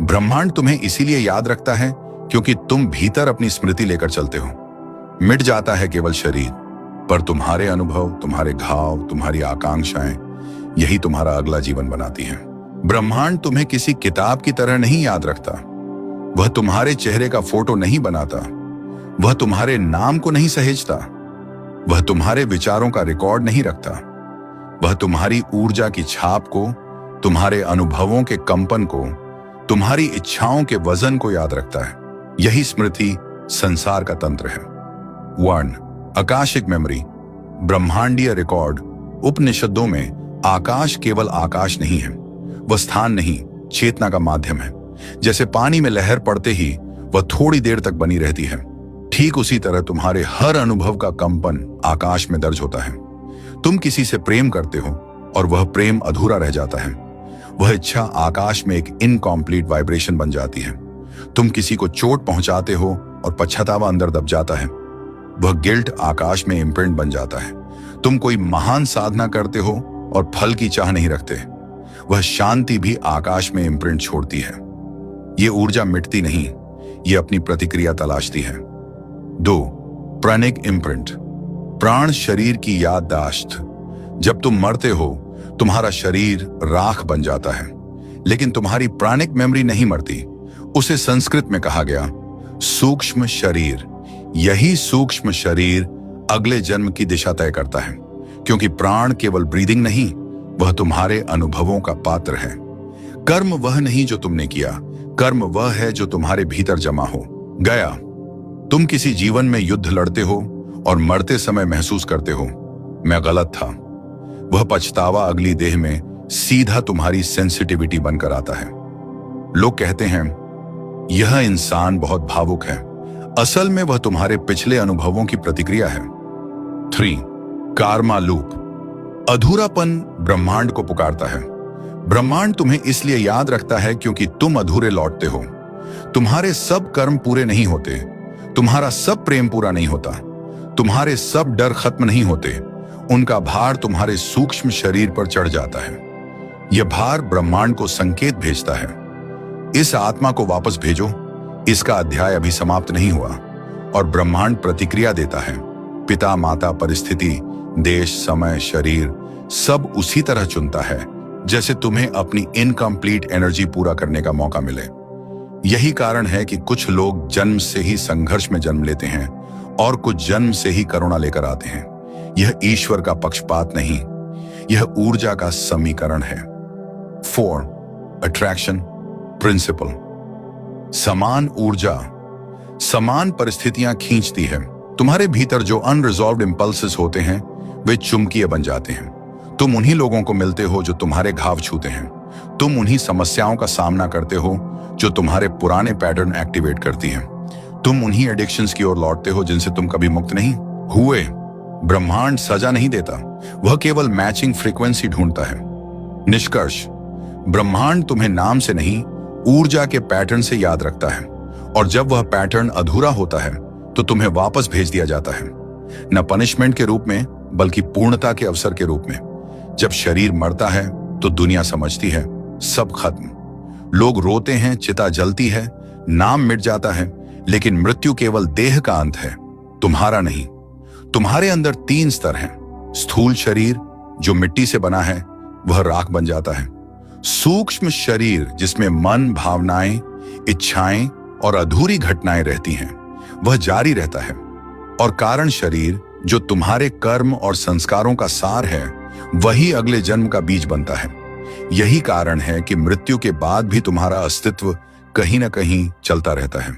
ब्रह्मांड तुम्हें इसीलिए याद रखता है क्योंकि तुम भीतर अपनी स्मृति लेकर चलते हो। मिट जाता है केवल शरीर, पर तुम्हारे अनुभव, तुम्हारे घाव, तुम्हारी आकांक्षाएं, यही तुम्हारा अगला जीवन बनाती हैं। ब्रह्मांड तुम्हें किसी किताब की तरह नहीं याद रखता। वह तुम्हारे चेहरे का फोटो नहीं बनाता, वह तुम्हारे नाम को नहीं सहेजता, वह तुम्हारे विचारों का रिकॉर्ड नहीं रखता। वह तुम्हारी ऊर्जा की छाप को, तुम्हारे अनुभवों के कंपन को, तुम्हारी इच्छाओं के वजन को याद रखता है। यही स्मृति संसार का तंत्र है। 1. आकाशिक मेमोरी, ब्रह्मांडीय रिकॉर्ड। उपनिषदों में आकाश केवल आकाश नहीं है, वह स्थान नहीं, चेतना का माध्यम है। जैसे पानी में लहर पड़ते ही वह थोड़ी देर तक बनी रहती है, ठीक उसी तरह तुम्हारे हर अनुभव का कंपन आकाश में दर्ज होता है। तुम किसी से प्रेम करते हो और वह प्रेम अधूरा रह जाता है। वह इच्छा आकाश में एक इनकम्प्लीट वाइब्रेशन बन जाती है। तुम किसी को चोट पहुंचाते हो और पछतावा अंदर दब जाता है। वह गिल्ट आकाश में इम्प्रिंट बन जाता है। तुम कोई महान साधना करते हो और फल की चाह नहीं रखते। वह शांति भी आकाश में इम्प्रिंट छोड़ती है। ये ऊर्जा मिटती नहीं, ये अपनी प्रतिक्रिया तलाशती है। 2. प्राणिक इम्प्रिंट, प्राण शरीर की याददाश्त। जब तुम मरते हो तुम्हारा शरीर राख बन जाता है, लेकिन तुम्हारी प्राणिक मेमोरी नहीं मरती। उसे संस्कृत में कहा गया सूक्ष्म शरीर। यही सूक्ष्म शरीर अगले जन्म की दिशा तय करता है, क्योंकि प्राण केवल ब्रीदिंग नहीं, वह तुम्हारे अनुभवों का पात्र है। कर्म वह नहीं जो तुमने किया, कर्म वह है जो तुम्हारे भीतर जमा हो गया। तुम किसी जीवन में युद्ध लड़ते हो और मरते समय महसूस करते हो, मैं गलत था। वह पछतावा अगली देह में सीधा तुम्हारी सेंसिटिविटी बनकर आता है। लोग कहते हैं यह इंसान बहुत भावुक है, असल में वह तुम्हारे पिछले अनुभवों की प्रतिक्रिया है। 3. कार्मा लूप, अधूरापन ब्रह्मांड को पुकारता है। ब्रह्मांड तुम्हें इसलिए याद रखता है क्योंकि तुम अधूरे लौटते हो। तुम्हारे सब कर्म पूरे नहीं होते, तुम्हारा सब प्रेम पूरा नहीं होता, तुम्हारे सब डर खत्म नहीं होते। उनका भार तुम्हारे सूक्ष्म शरीर पर चढ़ जाता है। यह भार ब्रह्मांड को संकेत भेजता है, इस आत्मा को वापस भेजो, इसका अध्याय अभी समाप्त नहीं हुआ। और ब्रह्मांड प्रतिक्रिया देता है। पिता, माता, परिस्थिति, देश, समय, शरीर सब उसी तरह चुनता है जैसे तुम्हें अपनी इनकम्प्लीट एनर्जी पूरा करने का मौका मिले। यही कारण है कि कुछ लोग जन्म से ही संघर्ष में जन्म लेते हैं और कुछ जन्म से ही करुणा लेकर आते हैं। यह ईश्वर का पक्षपात नहीं, यह ऊर्जा का समीकरण है। 4. अट्रैक्शन प्रिंसिपल, समान ऊर्जा समान परिस्थितियां खींचती है। तुम्हारे भीतर जो अनरिजॉल्व्ड इंपल्सेस होते हैं वे चुंबकीय बन जाते हैं। तुम उन्हीं लोगों को मिलते हो जो तुम्हारे घाव छूते हैं। तुम उन्हीं समस्याओं का सामना करते हो जो तुम्हारे पुराने पैटर्न एक्टिवेट करती हैं। तुम उन्हीं एडिक्शंस की ओर लौटते हो जिनसे तुम कभी मुक्त नहीं हुए। ब्रह्मांड सजा नहीं देता, वह केवल मैचिंग फ्रीक्वेंसी ढूंढता है। निष्कर्ष, ब्रह्मांड तुम्हें नाम से नहीं, ऊर्जा के पैटर्न से याद रखता है, और जब वह पैटर्न अधूरा होता है तो तुम्हें वापस भेज दिया जाता है, न पनिशमेंट के रूप में बल्कि पूर्णता के अवसर के रूप में। जब शरीर मरता है तो दुनिया समझती है सब खत्म। लोग रोते हैं, चिता जलती है, नाम मिट जाता है, लेकिन मृत्यु केवल देह का अंत है, तुम्हारा नहीं। तुम्हारे अंदर 3 स्तर हैं। स्थूल शरीर जो मिट्टी से बना है वह राख बन जाता है। सूक्ष्म शरीर जिसमें मन, भावनाएं, इच्छाएं और अधूरी घटनाएं रहती हैं, वह जारी रहता है। और कारण शरीर जो तुम्हारे कर्म और संस्कारों का सार है, वही अगले जन्म का बीज बनता है। यही कारण है कि मृत्यु के बाद भी तुम्हारा अस्तित्व कहीं ना कहीं चलता रहता है।